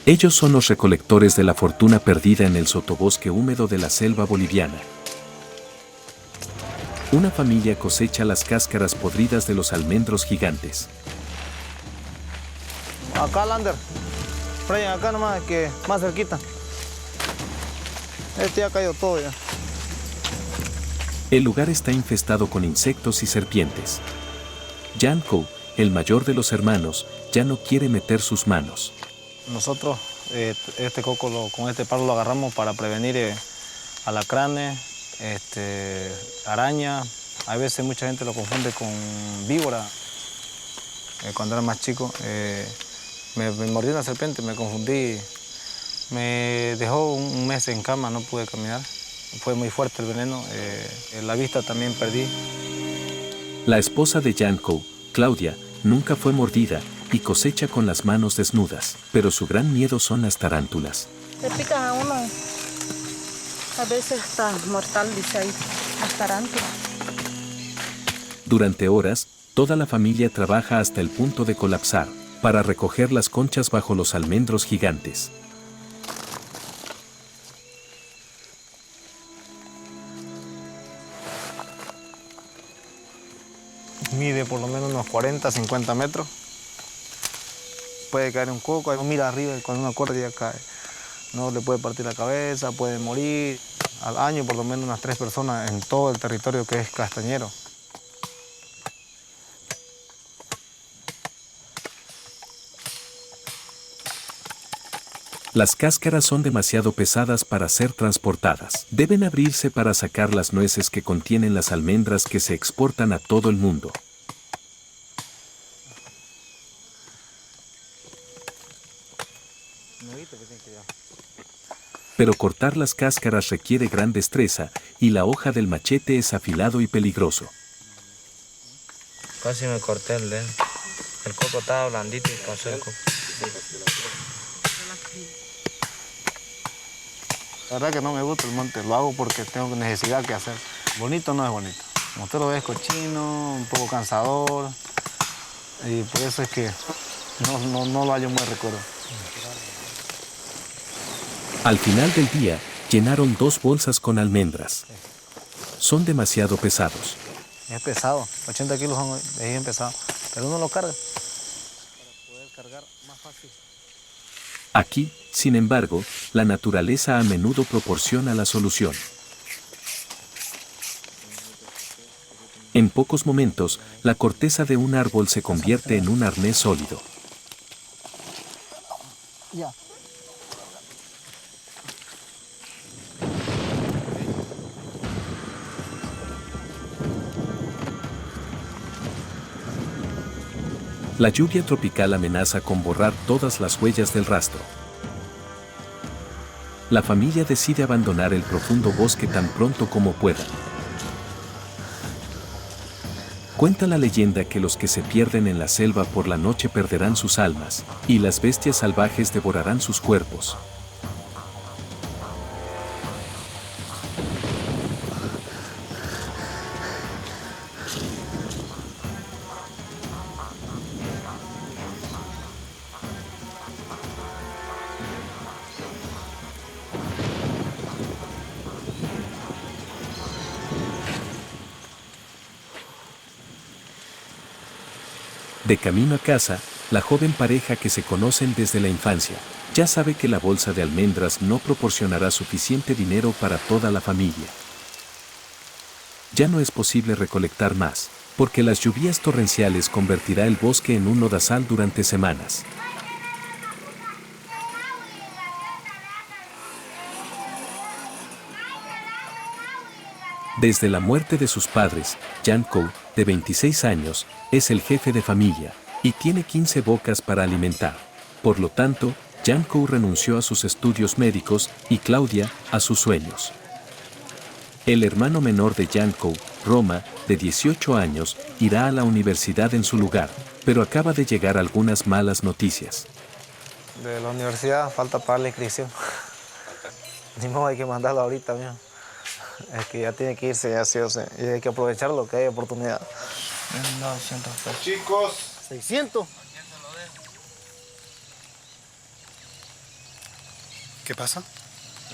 Ellos son los recolectores de la fortuna perdida en el sotobosque húmedo de la selva boliviana. Una familia cosecha las cáscaras podridas de los almendros gigantes. Acá, Lander. Brian, acá nomás, que más cerquita. Este ya cayó todo ya. El lugar está infestado con insectos y serpientes. Janko, el mayor de los hermanos, ya no quiere meter sus manos. Nosotros este coco con este palo lo agarramos para prevenir alacranes, araña. A veces mucha gente lo confunde con víbora. Cuando era más chico me mordió una serpiente, me confundí. Me dejó un mes en cama, no pude caminar. Fue muy fuerte el veneno, la vista también perdí. La esposa de Janko, Claudia, nunca fue mordida y cosecha con las manos desnudas, pero su gran miedo son las tarántulas. Te pican a uno, a veces está mortal, dice ahí, las tarántulas. Durante horas, toda la familia trabaja hasta el punto de colapsar, para recoger las conchas bajo los almendros gigantes. Mide por lo menos unos 40, 50 metros. Puede caer un coco, uno mira arriba y cuando una corta ya cae. No le puede partir la cabeza, puede morir. Al año por lo menos unas 3 personas en todo el territorio que es castañero. Las cáscaras son demasiado pesadas para ser transportadas. Deben abrirse para sacar las nueces que contienen las almendras que se exportan a todo el mundo. Pero cortar las cáscaras requiere gran destreza y la hoja del machete es afilado y peligroso. Casi me corté el dedo. El coco estaba blandito y pasó el coco. La verdad que no me gusta el monte, lo hago porque tengo necesidad que hacer. Bonito no es bonito. Como usted lo ve, es cochino, un poco cansador. Y por eso es que no lo hallo muy recuerdo. Al final del día, llenaron 2 bolsas con almendras. Son demasiado pesados. Es pesado, 80 kilos es bien pesado, pero uno lo carga para poder cargar más fácil. Aquí, sin embargo, la naturaleza a menudo proporciona la solución. En pocos momentos, la corteza de un árbol se convierte en un arnés sólido. Ya. La lluvia tropical amenaza con borrar todas las huellas del rastro. La familia decide abandonar el profundo bosque tan pronto como puedan. Cuenta la leyenda que los que se pierden en la selva por la noche perderán sus almas, y las bestias salvajes devorarán sus cuerpos. De camino a casa, la joven pareja que se conocen desde la infancia, ya sabe que la bolsa de almendras no proporcionará suficiente dinero para toda la familia. Ya no es posible recolectar más, porque las lluvias torrenciales convertirá el bosque en un lodazal durante semanas. Desde la muerte de sus padres, Janko, de 26 años, es el jefe de familia, y tiene 15 bocas para alimentar. Por lo tanto, Janko renunció a sus estudios médicos y Claudia a sus sueños. El hermano menor de Janko, Roma, de 18 años, irá a la universidad en su lugar, pero acaba de llegar algunas malas noticias. De la universidad falta pagar la inscripción. Ni modo, hay que mandarlo ahorita mismo. Es que ya tiene que irse, ya sí o sí. Y hay que aprovechar lo que hay oportunidad. 900 pesos. Chicos. 600. ¿Qué pasa?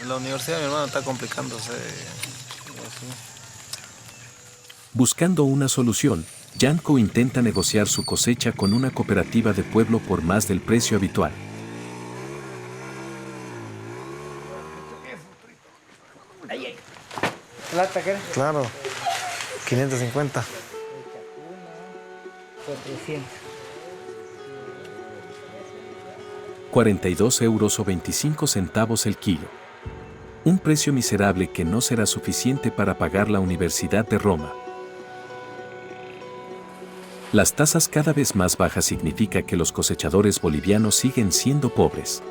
En la universidad mi hermano está complicándose. Buscando una solución, Janko intenta negociar su cosecha con una cooperativa de pueblo por más del precio habitual. Claro, 550. 42 euros o 25 centavos el kilo. Un precio miserable que no será suficiente para pagar la Universidad de Roma. Las tasas cada vez más bajas significa que los cosechadores bolivianos siguen siendo pobres.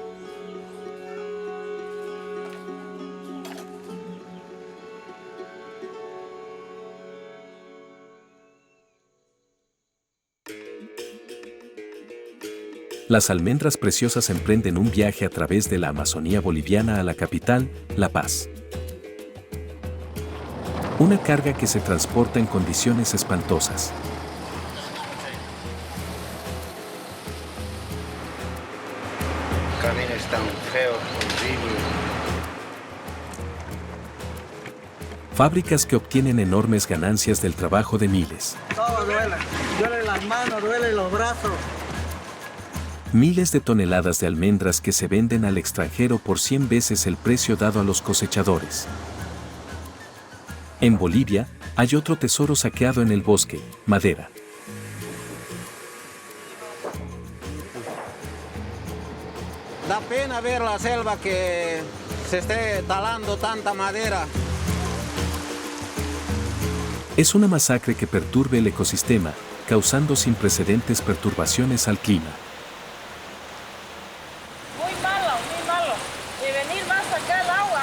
Las almendras preciosas emprenden un viaje a través de la Amazonía boliviana a la capital, La Paz. Una carga que se transporta en condiciones espantosas. El camino es tan feo, horrible. Fábricas que obtienen enormes ganancias del trabajo de miles. Todo duele. Duele las manos, duele los brazos. Miles de toneladas de almendras que se venden al extranjero por 100 veces el precio dado a los cosechadores. En Bolivia, hay otro tesoro saqueado en el bosque, madera. Da pena ver la selva que se esté talando tanta madera. Es una masacre que perturbe el ecosistema, causando sin precedentes perturbaciones al clima. Muy malo. Y venir más acá el agua.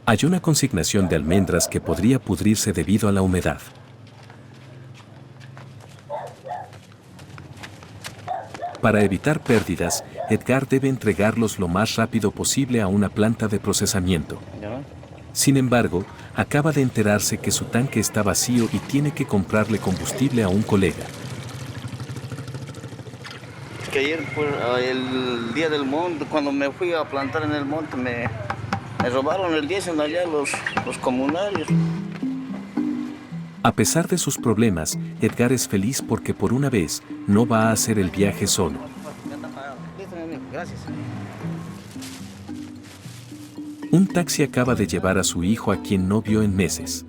Hay una consignación de almendras que podría pudrirse debido a la humedad. Para evitar pérdidas, Edgar debe entregarlos lo más rápido posible a una planta de procesamiento. Sin embargo, acaba de enterarse que su tanque está vacío y tiene que comprarle combustible a un colega. Que ayer, el día del monte, cuando me fui a plantar en el monte, me robaron el diésel allá los comunarios. A pesar de sus problemas, Edgar es feliz porque por una vez no va a hacer el viaje solo. Listo, mi amigo, gracias. Un taxi acaba de llevar a su hijo a quien no vio en meses.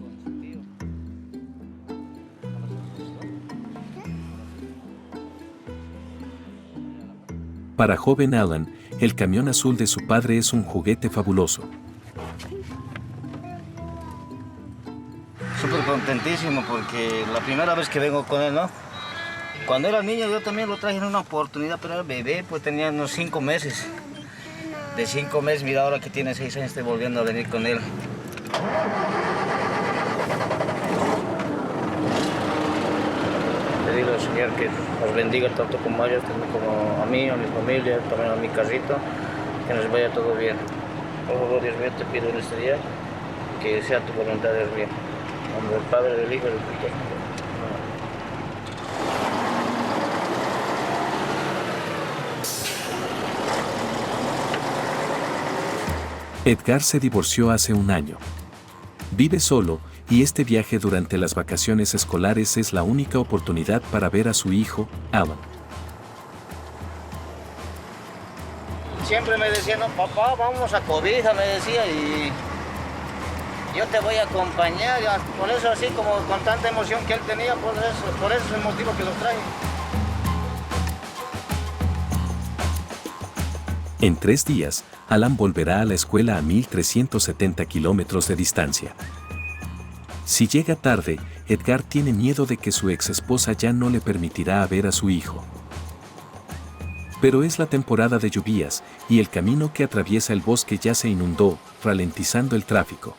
Para joven Alan, el camión azul de su padre es un juguete fabuloso. Súper contentísimo porque la primera vez que vengo con él, ¿no? Cuando era niño yo también lo traje en una oportunidad, pero era bebé, pues tenía unos 5 meses. De 5 meses, mira, ahora que tiene 6 años estoy volviendo a venir con él. Le digo al Señor que nos bendiga tanto como a ellos, también como a mí, a mi familia, también a mi carrito, que nos vaya todo bien. Por favor, Dios mío, te pido en este día que sea tu voluntad, Dios mío. En nombre del Padre, del Hijo y del Espíritu Santo. Edgar se divorció hace un año. Vive solo, y este viaje durante las vacaciones escolares es la única oportunidad para ver a su hijo, Alan. Siempre me decía, no, papá, vamos a Cobija, me decía, y yo te voy a acompañar. Por eso, así como con tanta emoción que él tenía, por eso es el motivo que lo traje. En 3 días, Alan volverá a la escuela a 1.370 kilómetros de distancia. Si llega tarde, Edgar tiene miedo de que su exesposa ya no le permitirá ver a su hijo. Pero es la temporada de lluvias, y el camino que atraviesa el bosque ya se inundó, ralentizando el tráfico.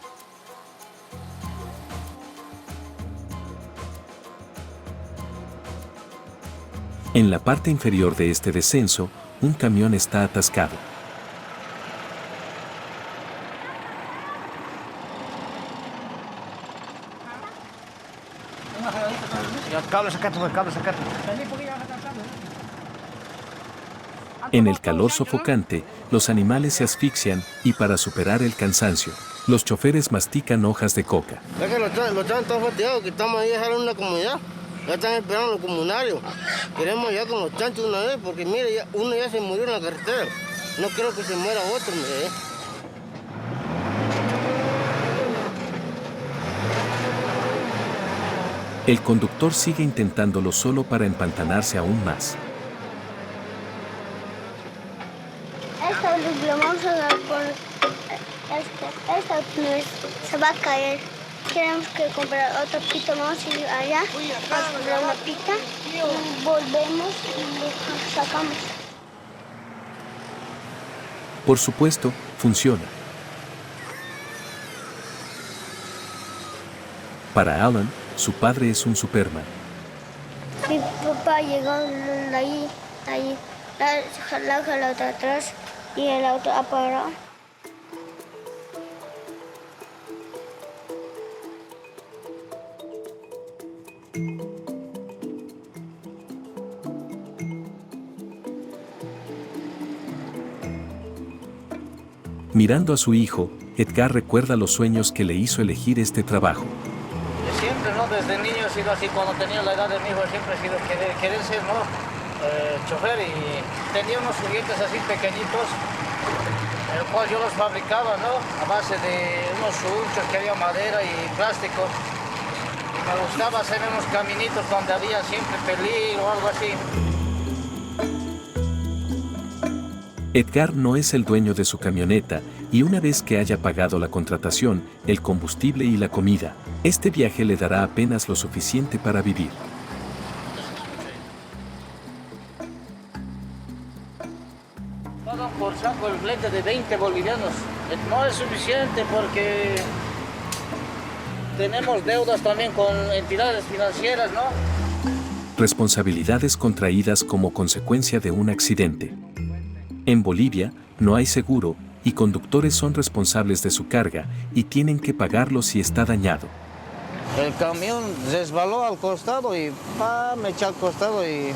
En la parte inferior de este descenso, un camión está atascado. En el calor sofocante, los animales se asfixian y para superar el cansancio, los choferes mastican hojas de coca. Es que los están tan fatigados que estamos ahí dejando una comunidad. Ya están esperando los comunarios. Queremos ya con los chanchos una vez, porque mire, uno ya se murió en la carretera. No quiero que se muera otro, mire. El conductor sigue intentándolo solo para empantanarse aún más. Esta lo vamos a dar por esta se va a caer. Tenemos que comprar otro pito, vamos a ir allá, vamos a comprar una pita, y volvemos y lo sacamos. Por supuesto, funciona. Para Alan, su padre es un Superman. Mi papá llegó ahí, jaló el auto atrás y el auto ha parado. Mirando a su hijo, Edgar recuerda los sueños que le hizo elegir este trabajo. Siempre, ¿no? Desde niño he sido así, cuando tenía la edad de mi hijo siempre he sido querer ser, ¿no? Chofer, y tenía unos juguetes así pequeñitos, el cual yo los fabricaba, ¿no? A base de unos surchos que había madera y plástico. Y me gustaba hacer unos caminitos donde había siempre peligro o algo así. Edgar no es el dueño de su camioneta y una vez que haya pagado la contratación, el combustible y la comida, este viaje le dará apenas lo suficiente para vivir. Pagan por saco el flete de 20 bolivianos. No es suficiente porque tenemos deudas también con entidades financieras, ¿no? Responsabilidades contraídas como consecuencia de un accidente. En Bolivia, no hay seguro y conductores son responsables de su carga y tienen que pagarlo si está dañado. El camión resbaló al costado y me echó al costado y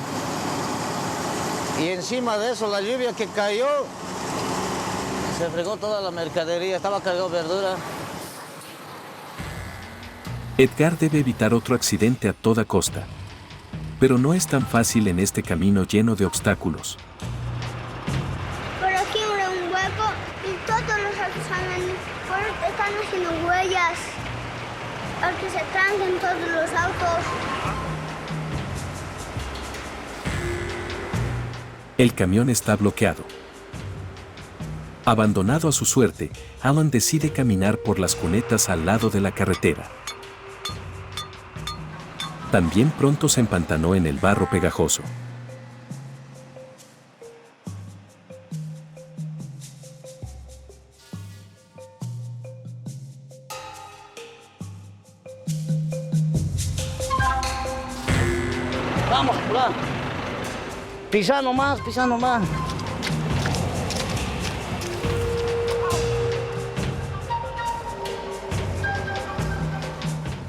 encima de eso la lluvia que cayó, se fregó toda la mercadería, estaba cargado de verdura. Edgar debe evitar otro accidente a toda costa. Pero no es tan fácil en este camino lleno de obstáculos. Por aquí abre un hueco y todos los autos están haciendo huellas para que se tranquen todos los autos. El camión está bloqueado. Abandonado a su suerte, Alan decide caminar por las cunetas al lado de la carretera. También pronto se empantanó en el barro pegajoso. Vamos, pula. Pisa nomás, pisa nomás.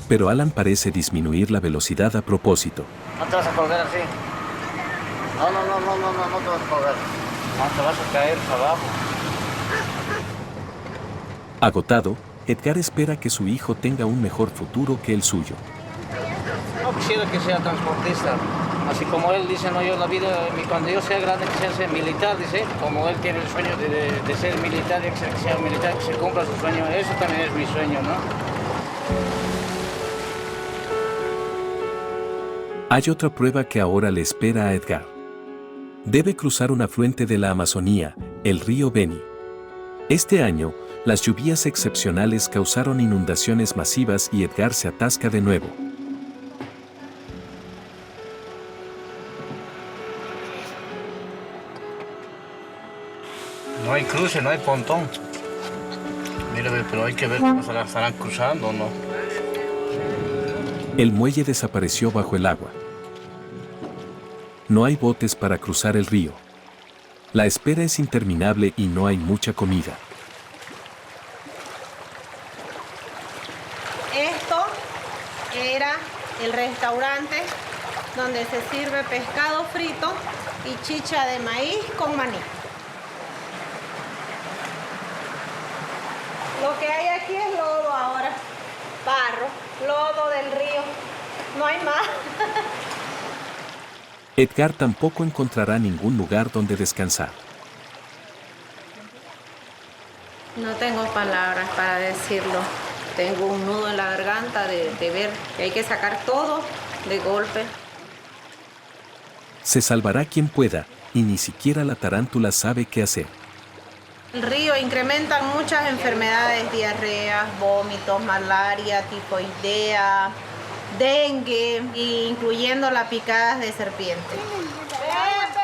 Pero Alan parece disminuir la velocidad a propósito. No te vas a colgar así. No te vas a colgar. No te vas a caer abajo. Agotado, Edgar espera que su hijo tenga un mejor futuro que el suyo. No quisiera que sea transportista. Así como él dice, no, yo la vida, cuando yo sea grande, que sea militar, dice, como él tiene el sueño de ser militar, que sea militar, que se cumpla su sueño. Eso también es mi sueño, ¿no? Hay otra prueba que ahora le espera a Edgar. Debe cruzar un afluente de la Amazonía, el río Beni. Este año, las lluvias excepcionales causaron inundaciones masivas y Edgar se atasca de nuevo. No hay cruce, no hay pontón. Mira, pero hay que ver cómo se la estarán cruzando o no. El muelle desapareció bajo el agua. No hay botes para cruzar el río. La espera es interminable y no hay mucha comida. Esto era el restaurante donde se sirve pescado frito y chicha de maíz con maní. Lo que hay aquí es lodo ahora, barro, lodo del río, no hay más. Edgar tampoco encontrará ningún lugar donde descansar. No tengo palabras para decirlo. Tengo un nudo en la garganta de ver que hay que sacar todo de golpe. Se salvará quien pueda, y ni siquiera la tarántula sabe qué hacer. El río incrementa muchas enfermedades, diarreas, vómitos, malaria, tifoidea, dengue, incluyendo las picadas de serpiente. ¡Pepe!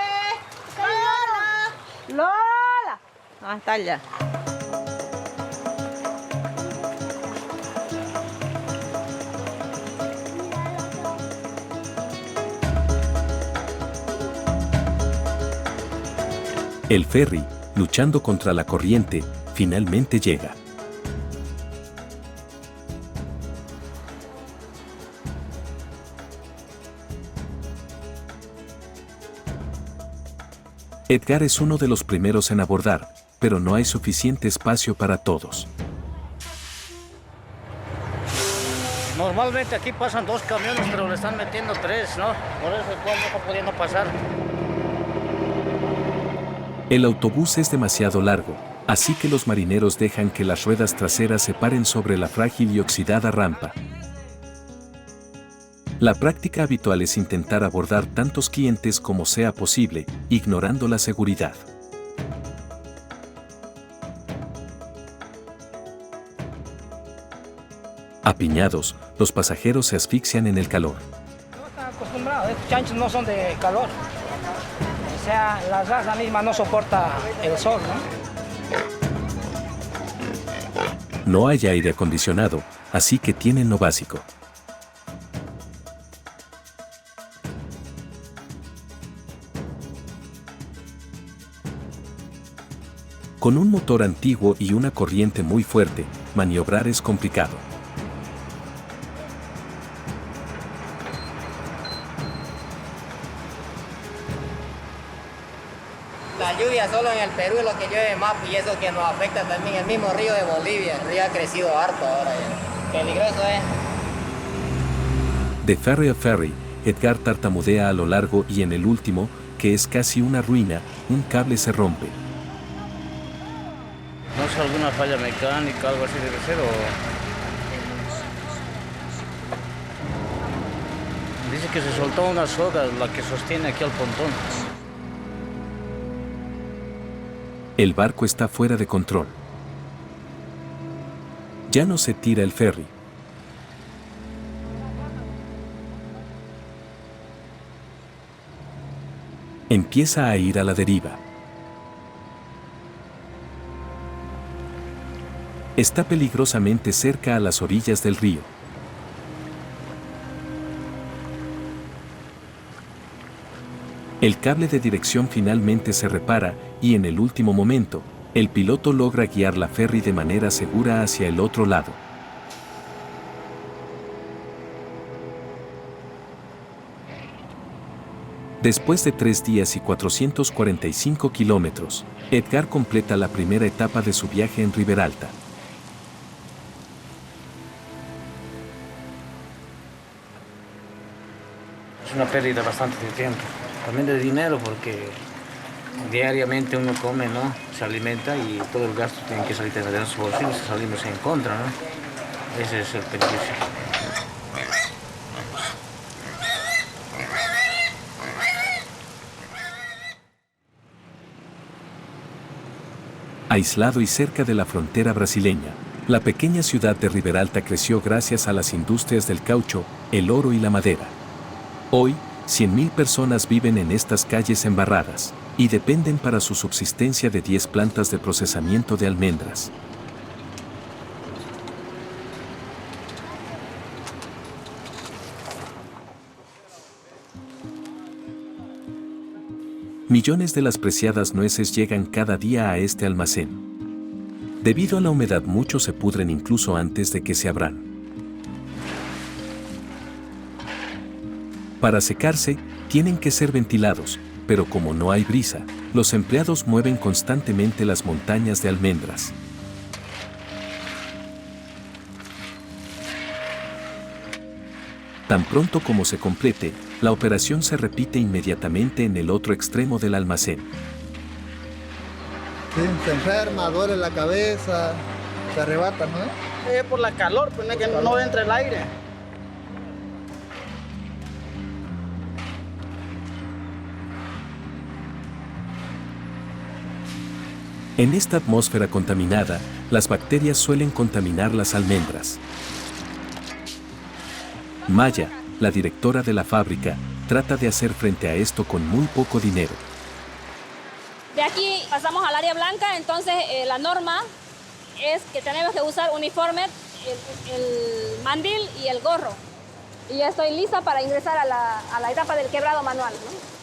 ¡Lola! ¡Lola! Ah, está allá. El ferry, luchando contra la corriente, finalmente llega. Edgar es uno de los primeros en abordar, pero no hay suficiente espacio para todos. Normalmente aquí pasan 2 camiones, pero le están metiendo 3, ¿no? Por eso el cual no está pudiendo pasar. El autobús es demasiado largo, así que los marineros dejan que las ruedas traseras se paren sobre la frágil y oxidada rampa. La práctica habitual es intentar abordar tantos clientes como sea posible, ignorando la seguridad. Apiñados, los pasajeros se asfixian en el calor. No están acostumbrados, estos chanchos no son de calor. O sea, la raza misma no soporta el sol, ¿no? No hay aire acondicionado, así que tienen lo básico. Con un motor antiguo y una corriente muy fuerte, maniobrar es complicado. La lluvia solo en el Perú es lo que llueve más y eso que nos afecta también el mismo río de Bolivia. El río ha crecido harto ahora ya. Peligroso, ¿eh? De ferry a ferry, Edgar tartamudea a lo largo y en el último, que es casi una ruina, un cable se rompe. No sé, alguna falla mecánica, algo así debe ser, o... Dice que se soltó una soga, la que sostiene aquí al pontón. El barco está fuera de control. Ya no se tira el ferry. Empieza a ir a la deriva. Está peligrosamente cerca a las orillas del río. El cable de dirección finalmente se repara y en el último momento, el piloto logra guiar la ferry de manera segura hacia el otro lado. Después de 3 días y 445 kilómetros, Edgar completa la primera etapa de su viaje en Riberalta. Es una pérdida bastante de tiempo, también de dinero, porque diariamente uno come, ¿no? Se alimenta y todo el gasto tiene que salir de nuestros bolsillos, salimos en contra, ¿no? Ese es el beneficio. Aislado y cerca de la frontera brasileña, la pequeña ciudad de Riberalta creció gracias a las industrias del caucho, el oro y la madera. Hoy, 100.000 personas viven en estas calles embarradas y dependen para su subsistencia de 10 plantas de procesamiento de almendras. Millones de las preciadas nueces llegan cada día a este almacén. Debido a la humedad, muchos se pudren incluso antes de que se abran. Para secarse, tienen que ser ventilados, pero como no hay brisa, los empleados mueven constantemente las montañas de almendras. Tan pronto como se complete, la operación se repite inmediatamente en el otro extremo del almacén. Sí, se enferma, duele la cabeza, se arrebata, ¿no? Es por la calor, pues es que no entra el aire. En esta atmósfera contaminada, las bacterias suelen contaminar las almendras. Maya, la directora de la fábrica, trata de hacer frente a esto con muy poco dinero. De aquí pasamos al área blanca, entonces la norma es que tenemos que usar uniforme, el mandil y el gorro. Y ya estoy lista para ingresar a la etapa del quebrado manual, ¿no?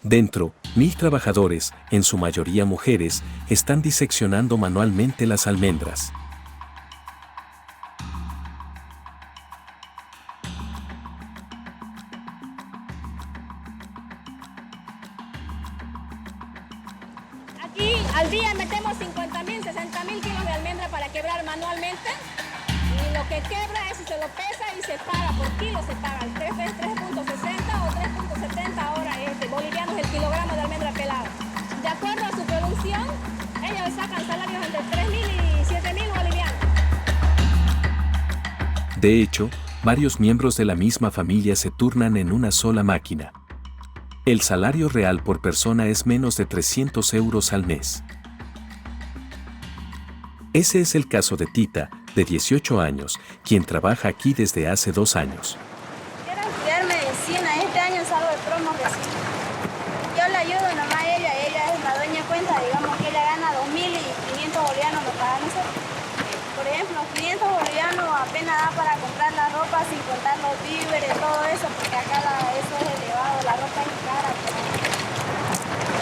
Dentro, 1000 trabajadores, en su mayoría mujeres, están diseccionando manualmente las almendras. Aquí al día metemos 50.000, 60.000 kilos de almendra para quebrar manualmente. Y lo que quebra es si se lo pesa y se paga por kilo, se paga. El 3.60 o 3.70 ahora bolivianos el kilogramo de almendra pelada. De acuerdo a su producción, ellos sacan salarios entre 3.000 y 7.000 bolivianos. De hecho, varios miembros de la misma familia se turnan en una sola máquina. El salario real por persona es menos de 300 euros al mes. Ese es el caso de Tita, de 18 años, quien trabaja aquí desde hace 2 años. Quiero estudiar medicina, este año salgo de promo recién. Yo le ayudo nomás a ella es la dueña de cuenta, digamos que ella gana 2.500 bolivianos, nos pagan nosotros. Por ejemplo, 500 bolivianos apenas da para comprar la ropa sin contar los víveres, todo eso, porque acá eso es elevado, la ropa es cara.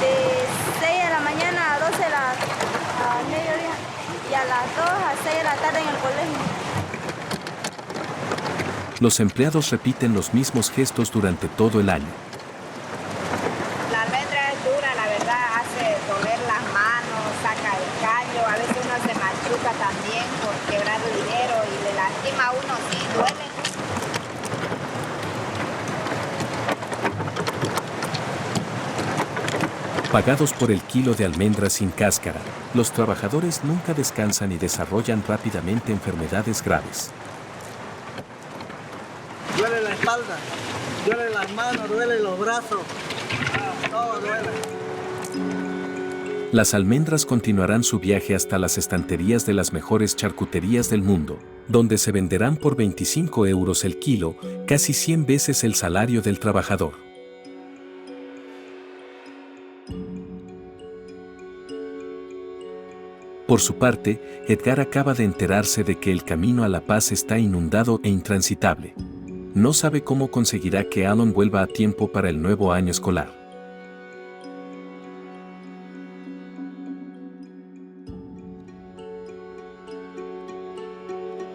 De 6 de la mañana a 12 al mediodía y a las 2 a 6 de la tarde en el colegio. Los empleados repiten los mismos gestos durante todo el año. La almendra es dura, la verdad, hace doler las manos, saca el callo, a veces uno se machuca también por quebrar el dinero y le lastima a uno, sí, duele. Pagados por el kilo de almendra sin cáscara, los trabajadores nunca descansan y desarrollan rápidamente enfermedades graves. Duele la espalda, duele las manos, duele los brazos, todo duele. Las almendras continuarán su viaje hasta las estanterías de las mejores charcuterías del mundo, donde se venderán por 25 euros el kilo, casi 100 veces el salario del trabajador. Por su parte, Edgar acaba de enterarse de que el camino a La Paz está inundado e intransitable. No sabe cómo conseguirá que Alan vuelva a tiempo para el nuevo año escolar.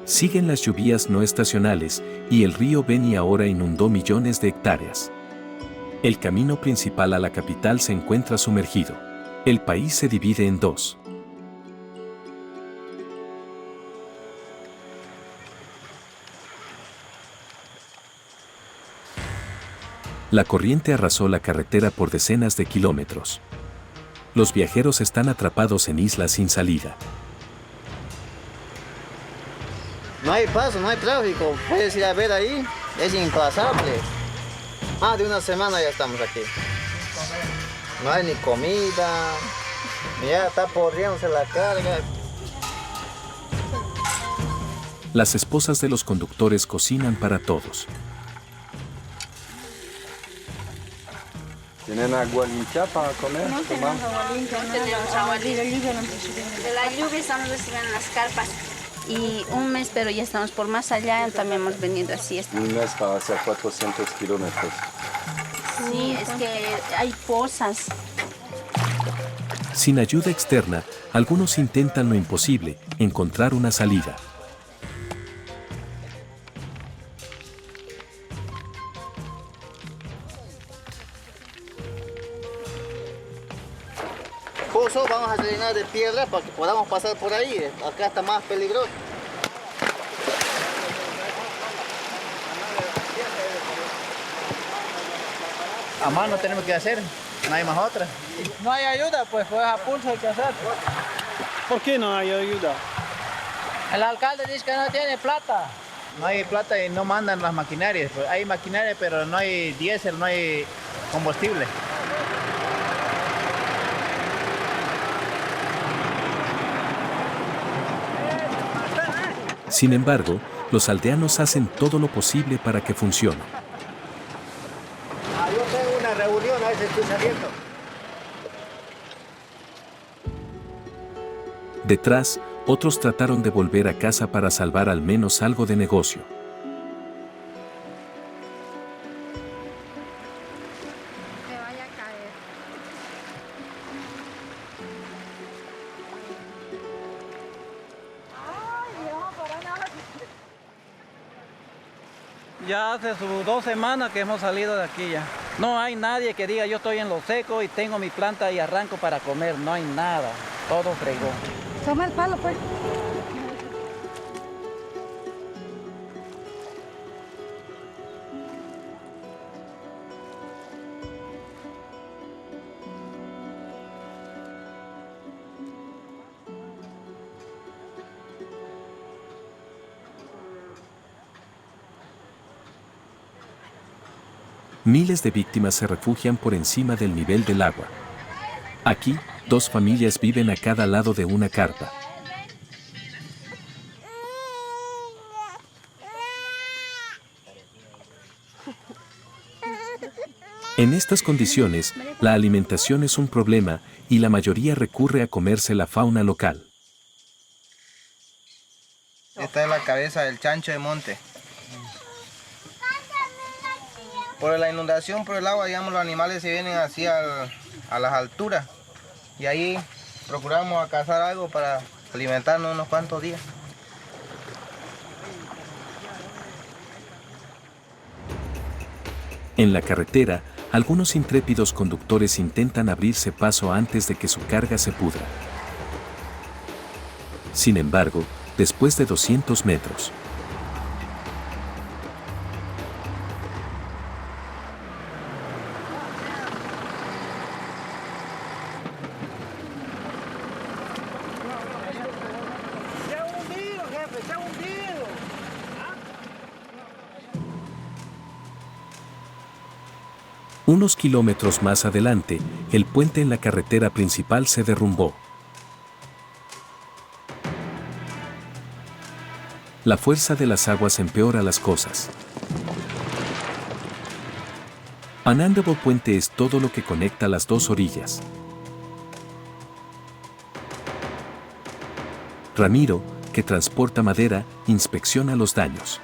Siguen las lluvias no estacionales y el río Beni ahora inundó millones de hectáreas. El camino principal a la capital se encuentra sumergido. El país se divide en dos. La corriente arrasó la carretera por decenas de kilómetros. Los viajeros están atrapados en islas sin salida. No hay paso, no hay tráfico. Puedes ir a ver ahí, es impasable. Más de una semana ya estamos aquí. No hay ni comida, ya está podriéndose la carga. Las esposas de los conductores cocinan para todos. ¿Tienen agua limpia para comer? No tenemos agua limpia, no tenemos agua limpia. De la lluvia estamos recibiendo las carpas. Y un mes, pero ya estamos por más allá, también hemos venido así. Un mes para hacer 400 kilómetros. Sí, es que hay pozas. Sin ayuda externa, algunos intentan lo imposible, encontrar una salida. atrás para que podamos pasar por ahí. Acá está más peligroso. A mano tenemos que hacer, no hay más otra. No hay ayuda, pues a pulso hay que hacer. ¿Por qué no hay ayuda? El alcalde dice que no tiene plata. No hay plata y no mandan las maquinarias. Pues hay maquinaria, pero no hay diésel, no hay combustible. Sin embargo, los aldeanos hacen todo lo posible para que funcione. Yo tengo una reunión, a veces estoy saliendo. Detrás, otros trataron de volver a casa para salvar al menos algo de negocio. Te vaya a caer. Ya hace sus 2 semanas que hemos salido de aquí ya. No hay nadie que diga yo estoy en lo seco y tengo mi planta y arranco para comer. No hay nada. Todo fregó. Toma el palo, pues. Miles de víctimas se refugian por encima del nivel del agua. Aquí, 2 familias viven a cada lado de una carpa. En estas condiciones, la alimentación es un problema y la mayoría recurre a comerse la fauna local. Esta es la cabeza del chancho de monte. Por la inundación, por el agua, digamos, los animales se vienen así a las alturas. Y ahí procuramos cazar algo para alimentarnos unos cuantos días. En la carretera, algunos intrépidos conductores intentan abrirse paso antes de que su carga se pudra. Sin embargo, después de 200 metros, unos kilómetros más adelante, el puente en la carretera principal se derrumbó. La fuerza de las aguas empeora las cosas. Anandabo Puente es todo lo que conecta las 2 orillas. Ramiro, que transporta madera, inspecciona los daños.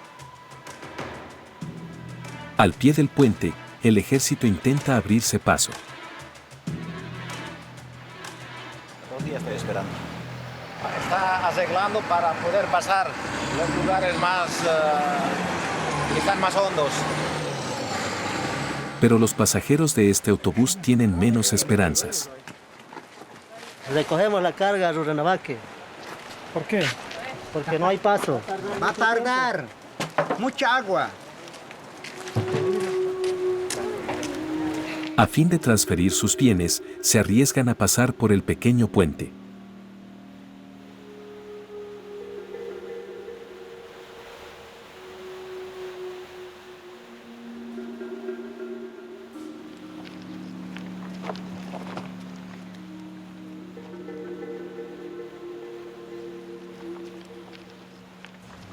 Al pie del puente, el ejército intenta abrirse paso. 2 días estoy esperando. Está arreglando para poder pasar los lugares más que están más hondos. Pero los pasajeros de este autobús tienen menos esperanzas. Recogemos la carga a Rurrenabaque. ¿Por qué? Porque no hay paso. Va a tardar. Mucha agua. A fin de transferir sus bienes, se arriesgan a pasar por el pequeño puente.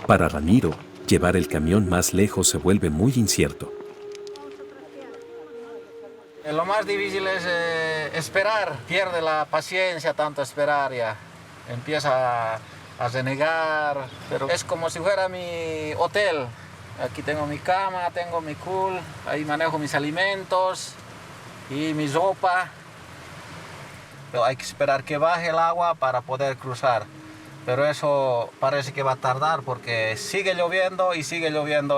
Para Ramiro, llevar el camión más lejos se vuelve muy incierto. Lo más difícil es esperar, pierde la paciencia tanto esperar ya. Empieza a renegar, pero es como si fuera mi hotel. Aquí tengo mi cama, tengo mi cool, ahí manejo mis alimentos y mi ropa. Pero hay que esperar que baje el agua para poder cruzar. Pero eso parece que va a tardar porque sigue lloviendo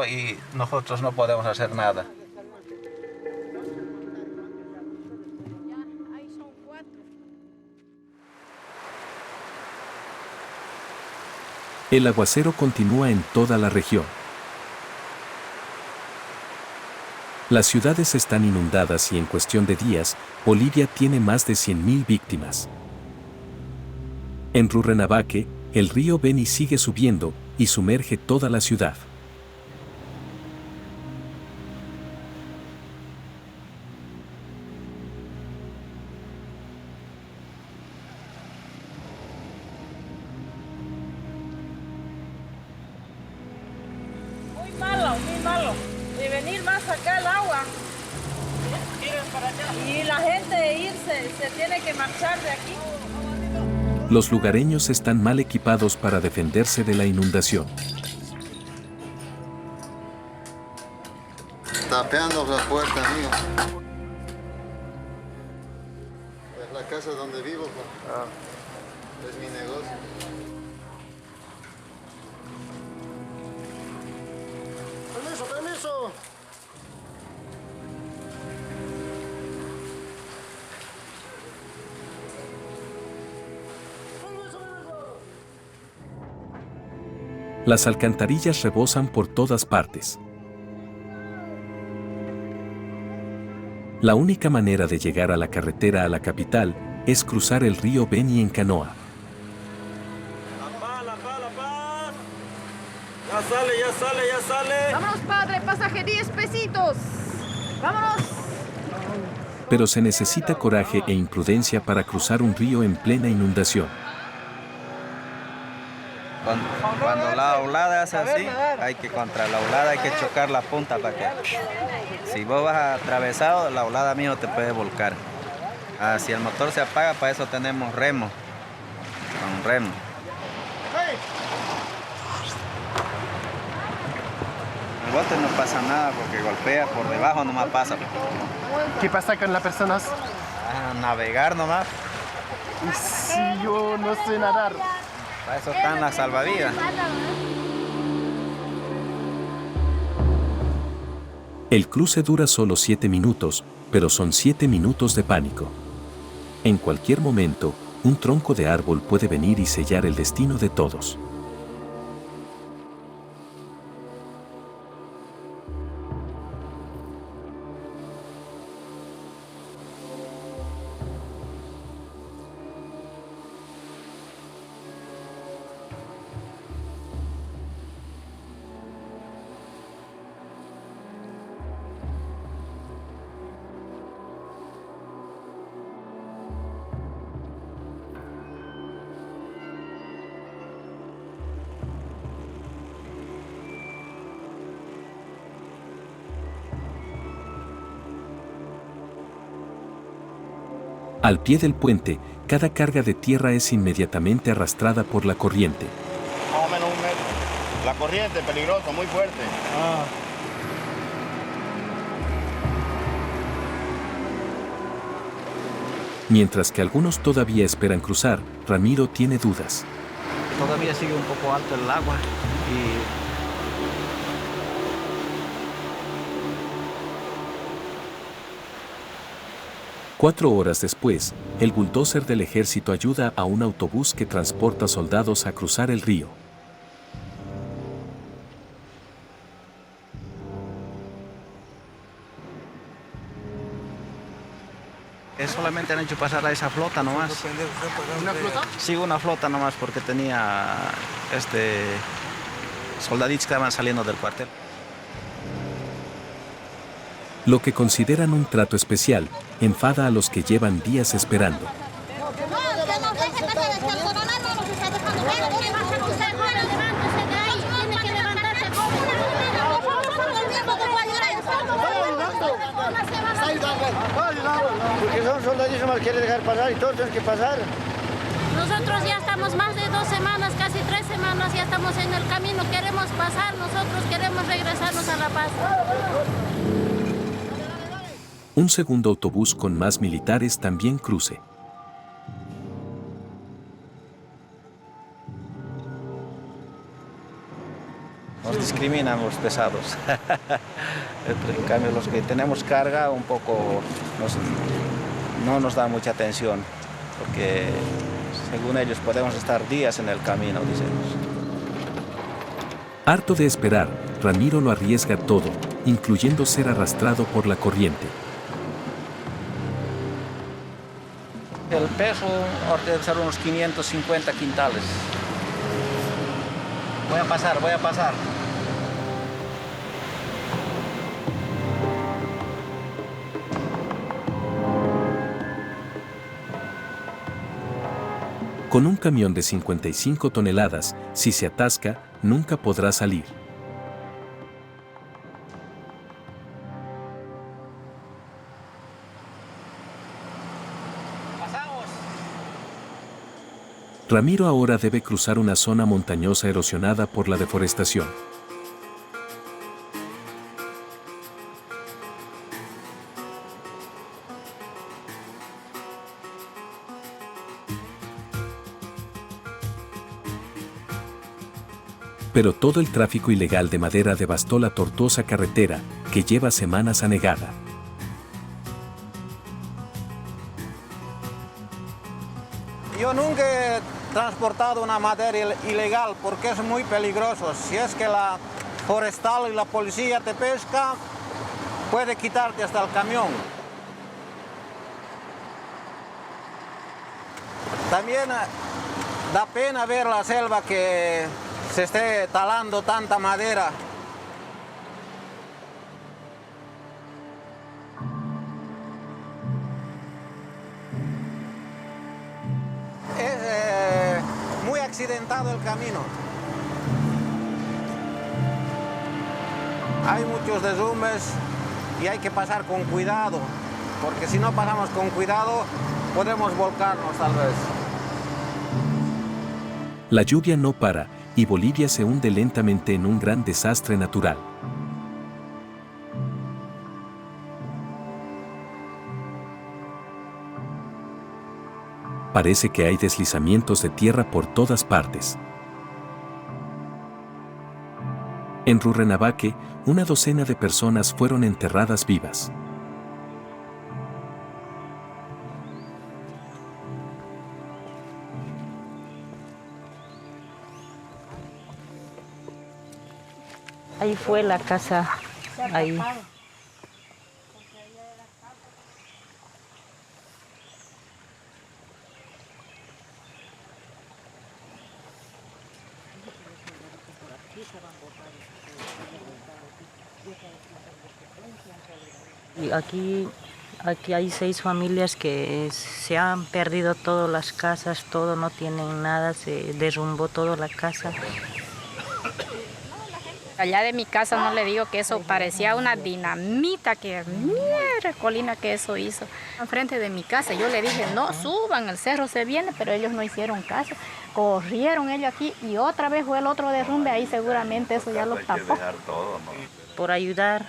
y nosotros no podemos hacer nada. El aguacero continúa en toda la región. Las ciudades están inundadas y en cuestión de días, Bolivia tiene más de 100.000 víctimas. En Rurrenabaque, el río Beni sigue subiendo y sumerge toda la ciudad. Muy malo. De venir más acá el agua. Y la gente irse, se tiene que marchar de aquí. Los lugareños están mal equipados para defenderse de la inundación. Tapeando la puerta, amigo. Es la casa donde vivo, es mi negocio. Permiso. Las alcantarillas rebosan por todas partes. La única manera de llegar a la carretera a la capital es cruzar el río Beni en canoa. Ya sale. Vámonos, padre, pasaje 10 pesitos. Vámonos. Pero se necesita coraje e imprudencia para cruzar un río en plena inundación. Cuando la oblada hace así, contra la oblada hay que chocar la punta para que... Si vos vas atravesado, la oblada mismo te puede volcar. Si el motor se apaga, para eso tenemos remo. Con remo. El bote no pasa nada porque golpea por debajo, nomás pasa. ¿Qué pasa con las personas? Navegar nomás. Si yo no sé nadar. Para eso están las salvavidas. El cruce dura solo 7 minutos, pero son 7 minutos de pánico. En cualquier momento, un tronco de árbol puede venir y sellar el destino de todos. Al pie del puente, cada carga de tierra es inmediatamente arrastrada por la corriente. Más o menos 1 metro. La corriente es peligrosa, muy fuerte. Mientras que algunos todavía esperan cruzar, Ramiro tiene dudas. Todavía sigue un poco alto el agua y 4 horas después, el bulldozer del ejército ayuda a un autobús que transporta soldados a cruzar el río. solamente han hecho pasar a esa flota nomás. ¿Una flota? Sí, una flota nomás porque tenía soldaditos que estaban saliendo del cuartel. Lo que consideran un trato especial enfada a los que llevan días esperando. Porque son soldaditos, no quieren dejar pasar y todos tienen que pasar. Nosotros ya estamos más de 2 semanas, casi 3 semanas, ya estamos en el camino, queremos pasar, nosotros queremos regresarnos a La Paz. Un segundo autobús con más militares también cruce. Nos discriminan los pesados. En cambio, los que tenemos carga un poco no nos dan mucha atención, porque según ellos podemos estar días en el camino, dicen. Harto de esperar, Ramiro lo arriesga todo, incluyendo ser arrastrado por la corriente. El peso debe ser unos 550 quintales. Voy a pasar, voy a pasar. Con un camión de 55 toneladas, si se atasca, nunca podrá salir. Ramiro ahora debe cruzar una zona montañosa erosionada por la deforestación. Pero todo el tráfico ilegal de madera devastó la tortuosa carretera, que lleva semanas anegada. Yo nunca he transportado una madera ilegal porque es muy peligroso. Si es que la forestal y la policía te pesca, puede quitarte hasta el camión. También da pena ver la selva que se esté talando tanta madera. Es muy accidentado el camino. Hay muchos derrumbes y hay que pasar con cuidado, porque si no pasamos con cuidado podemos volcarnos tal vez. La lluvia no para, y Bolivia se hunde lentamente en un gran desastre natural. Parece que hay deslizamientos de tierra por todas partes. En Rurrenabaque, una docena de personas fueron enterradas vivas. Ahí fue la casa, ahí. Y aquí hay 6 familias que se han perdido todas las casas, todo, no tienen nada, se derrumbó toda la casa. Allá de mi casa no le digo que eso parecía una dinamita, que mierda colina que eso hizo. Enfrente de mi casa yo le dije, no suban, el cerro se viene, pero ellos no hicieron caso. Corrieron ellos aquí y otra vez fue el otro derrumbe, ahí seguramente eso ya los tapó. Por ayudar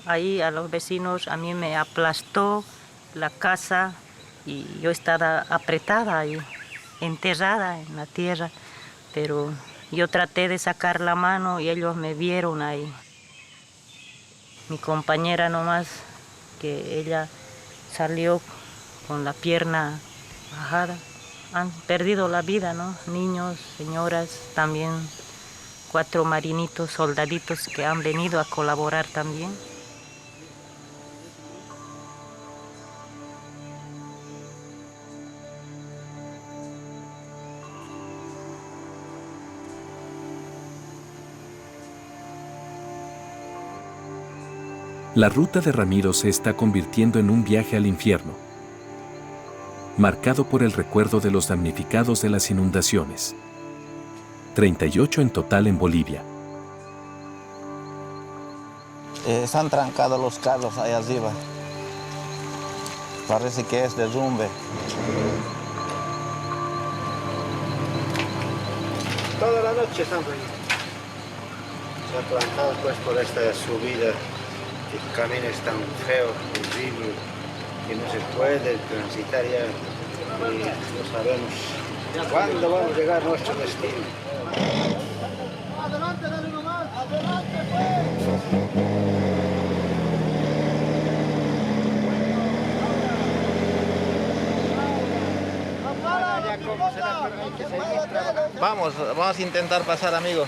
ahí a los vecinos, a mí me aplastó la casa y yo estaba apretada ahí, enterrada en la tierra, pero yo traté de sacar la mano y ellos me vieron ahí. Mi compañera nomás, que ella salió con la pierna bajada. Han perdido la vida, ¿no? Niños, señoras, también 4 marinitos, soldaditos que han venido a colaborar también. La ruta de Ramiro se está convirtiendo en un viaje al infierno, marcado por el recuerdo de los damnificados de las inundaciones. 38 en total en Bolivia. Están trancados los carros ahí arriba. Parece que es derrumbe. Toda la noche están ahí. Se ha plantado pues por esta subida. El camino es tan feo, horrible, que no se puede transitar ya y no sabemos cuándo vamos a llegar a nuestro destino. Adelante, dale nomás, adelante pues. Vamos a intentar pasar, amigo.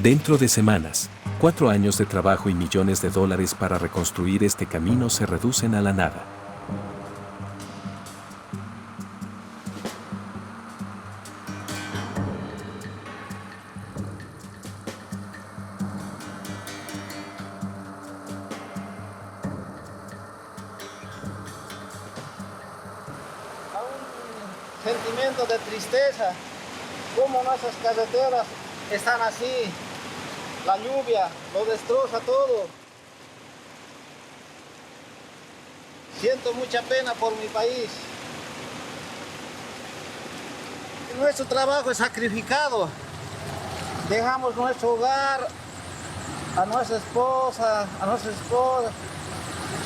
Dentro de semanas, 4 años de trabajo y millones de dólares para reconstruir este camino se reducen a la nada. Sentimiento de tristeza, como nuestras carreteras están así, la lluvia lo destroza todo. Siento mucha pena por mi país. Nuestro trabajo es sacrificado, dejamos nuestro hogar, a nuestra esposa,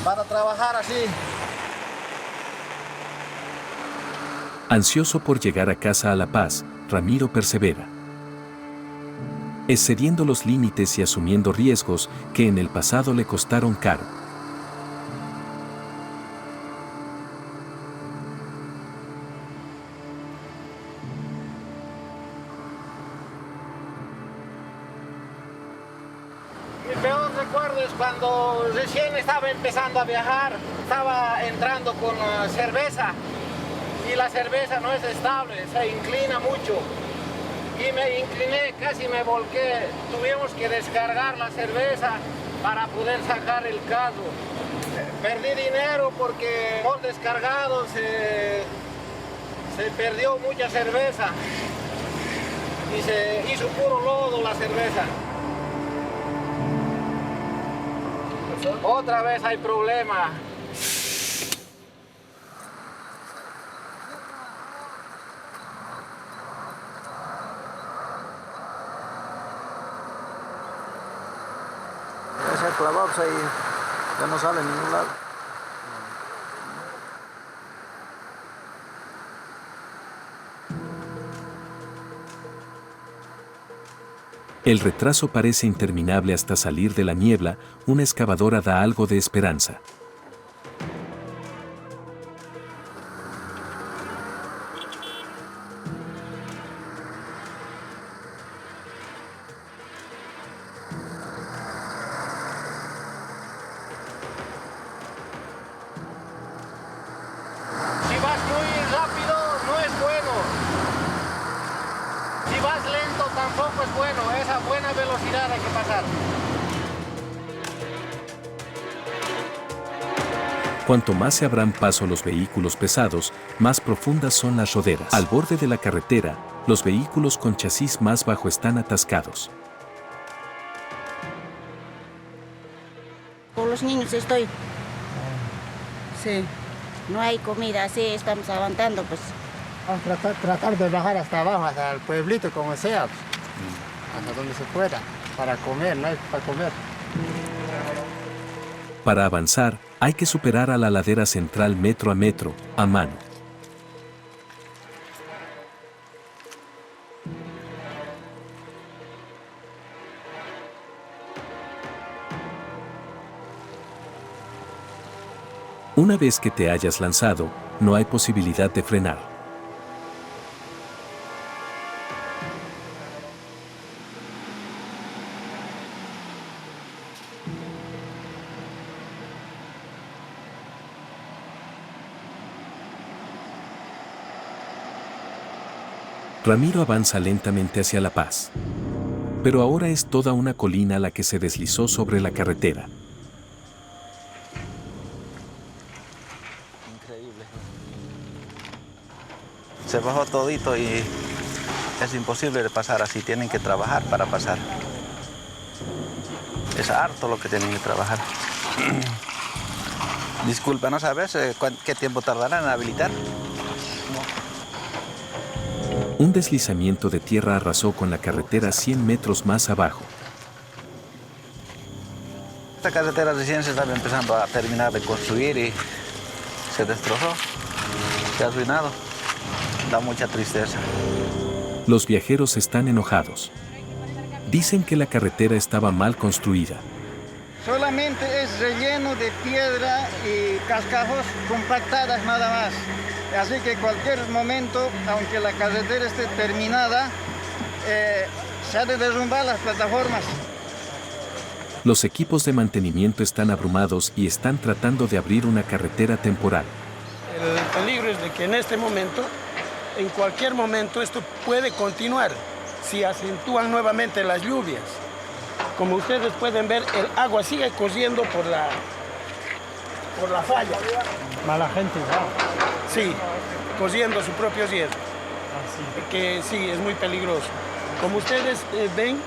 para trabajar así. Ansioso por llegar a casa a La Paz, Ramiro persevera, excediendo los límites y asumiendo riesgos que en el pasado le costaron caro. Mi peor recuerdo es cuando recién estaba empezando a viajar, estaba entrando con cerveza. Y la cerveza no es estable, se inclina mucho. Y me incliné, casi me volqué. Tuvimos que descargar la cerveza para poder sacar el carro. Perdí dinero porque por descargado se perdió mucha cerveza. Y se hizo puro lodo la cerveza. Otra vez hay problema. Clavados ahí, ya no sale en ningún lado. El retraso parece interminable hasta salir de la niebla, una excavadora da algo de esperanza. Tampoco es bueno, esa buena velocidad hay que pasar. Cuanto más se abran paso los vehículos pesados, más profundas son las roderas. Al borde de la carretera, los vehículos con chasis más bajo están atascados. Por los niños estoy. Sí. No hay comida, así estamos aguantando, pues. Vamos a tratar de bajar hasta abajo, hasta el pueblito, como sea, hasta donde se pueda, para comer, no hay para comer. Para avanzar, hay que superar a la ladera central metro a metro, a mano. Una vez que te hayas lanzado, no hay posibilidad de frenar. Ramiro avanza lentamente hacia La Paz. Pero ahora es toda una colina la que se deslizó sobre la carretera. Increíble. Se bajó todito y es imposible de pasar así. Tienen que trabajar para pasar. Es harto lo que tienen que trabajar. Disculpa, ¿no sabes qué tiempo tardarán en habilitar? Un deslizamiento de tierra arrasó con la carretera 100 metros más abajo. Esta carretera recién se estaba empezando a terminar de construir y se destrozó, se ha arruinado. Da mucha tristeza. Los viajeros están enojados. Dicen que la carretera estaba mal construida. Solamente es relleno de piedra y cascajos compactadas nada más. Así que cualquier momento, aunque la carretera esté terminada, Se han de derrumbar las plataformas. Los equipos de mantenimiento están abrumados y están tratando de abrir una carretera temporal. El peligro es de que en este momento, en cualquier momento, esto puede continuar si acentúan nuevamente las lluvias. Como ustedes pueden ver, el agua sigue corriendo por la falla. Mala gente, ¿no? Sí, corriendo su propio riesgo. Que sí, es muy peligroso. Como ustedes ven,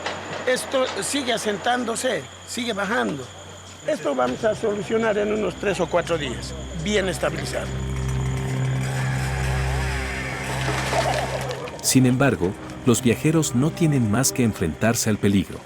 esto sigue asentándose, sigue bajando. Esto vamos a solucionar en unos 3 o 4 días, bien estabilizado. Sin embargo, los viajeros no tienen más que enfrentarse al peligro.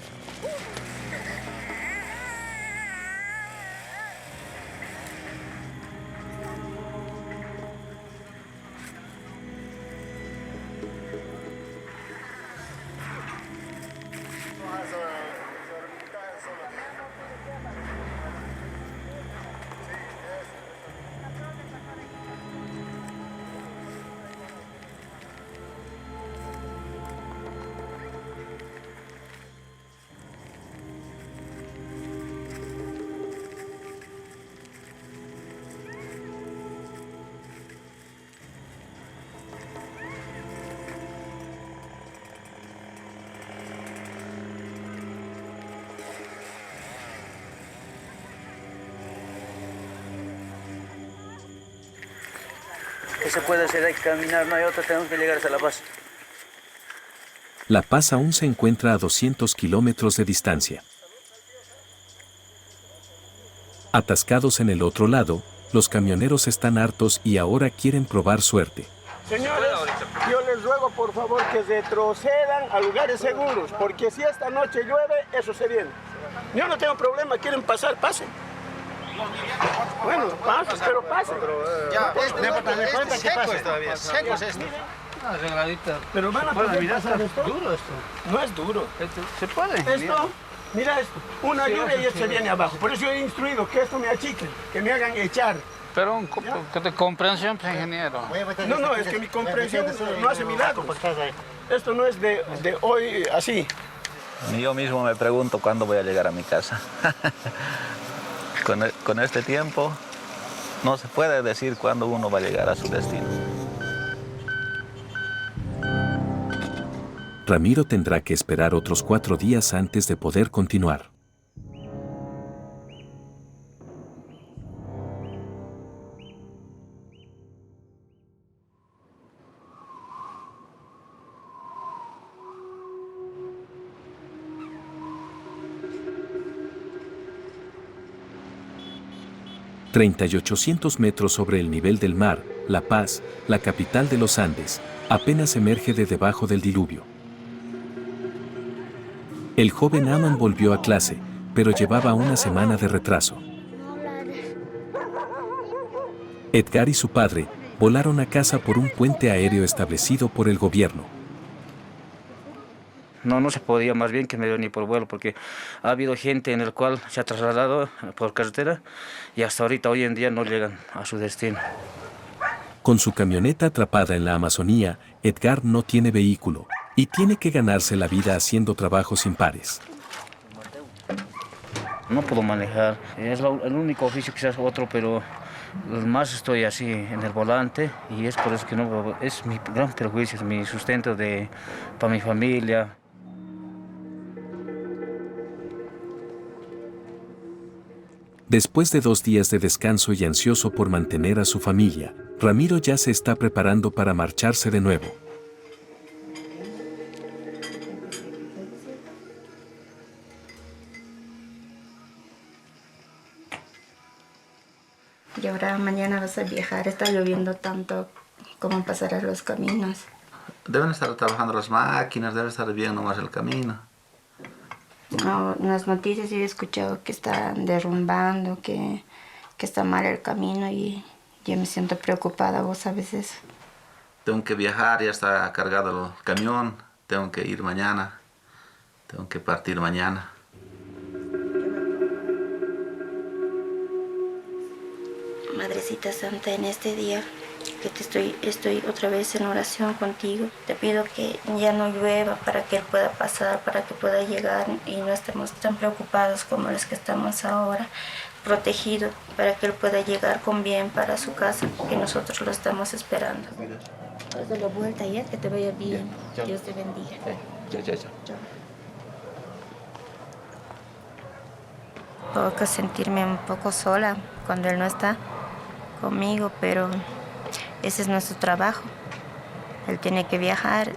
¿Qué se puede hacer? Hay que caminar, no hay otra, tenemos que llegar hasta La Paz. La Paz aún se encuentra a 200 kilómetros de distancia. Atascados en el otro lado, los camioneros están hartos y ahora quieren probar suerte. Señores, yo les ruego por favor que retrocedan a lugares seguros, porque si esta noche llueve, eso se viene. Yo no tengo problema, quieren pasar, pasen. Bueno, pasen, pero pasen. Seco es esto. Pero van a poder pasar esto. Duro esto. No es duro. ¿Se puede? Esto, mira esto, una lluvia y esto se viene abajo. Por eso yo he instruido que esto me achiquen, que me hagan echar. Pero de comprensión, pues, ingeniero. No, es que mi comprensión no hace milagros. Esto no es de hoy así. Yo mismo me pregunto cuándo voy a llegar a mi casa. Con este tiempo no se puede decir cuándo uno va a llegar a su destino. Ramiro tendrá que esperar otros 4 días antes de poder continuar. ...30 y 800 metros sobre el nivel del mar, La Paz, la capital de los Andes, apenas emerge de debajo del diluvio. El joven Aman volvió a clase, pero llevaba una semana de retraso. Edgar y su padre volaron a casa por un puente aéreo establecido por el gobierno. No se podía, más bien que me dio ni por vuelo, porque ha habido gente en el cual se ha trasladado por carretera y hasta ahorita, hoy en día, no llegan a su destino. Con su camioneta atrapada en la Amazonía, Edgar no tiene vehículo y tiene que ganarse la vida haciendo trabajos impares. No puedo manejar, es el único oficio, quizás otro, pero más estoy así en el volante y es por eso que no, es mi gran perjuicio, es mi sustento para mi familia. Después de 2 días de descanso y ansioso por mantener a su familia, Ramiro ya se está preparando para marcharse de nuevo. Y ahora mañana vas a viajar, está lloviendo tanto, ¿cómo pasarás los caminos? Deben estar trabajando las máquinas, debe estar bien nomás el camino. No, en las noticias he escuchado que están derrumbando, que está mal el camino y yo me siento preocupada, ¿vos sabes eso? Tengo que viajar, ya está cargado el camión, tengo que ir mañana, tengo que partir mañana. Madrecita Santa, en este día que estoy otra vez en oración contigo. Te pido que ya no llueva para que Él pueda pasar, para que pueda llegar y no estemos tan preocupados como los que estamos ahora, protegido, para que Él pueda llegar con bien para su casa, que nosotros lo estamos esperando. Haz la vuelta ya, que te vaya bien. Dios te bendiga. Chao. Puedo que sentirme un poco sola cuando Él no está conmigo, pero ese es nuestro trabajo. Él tiene que viajar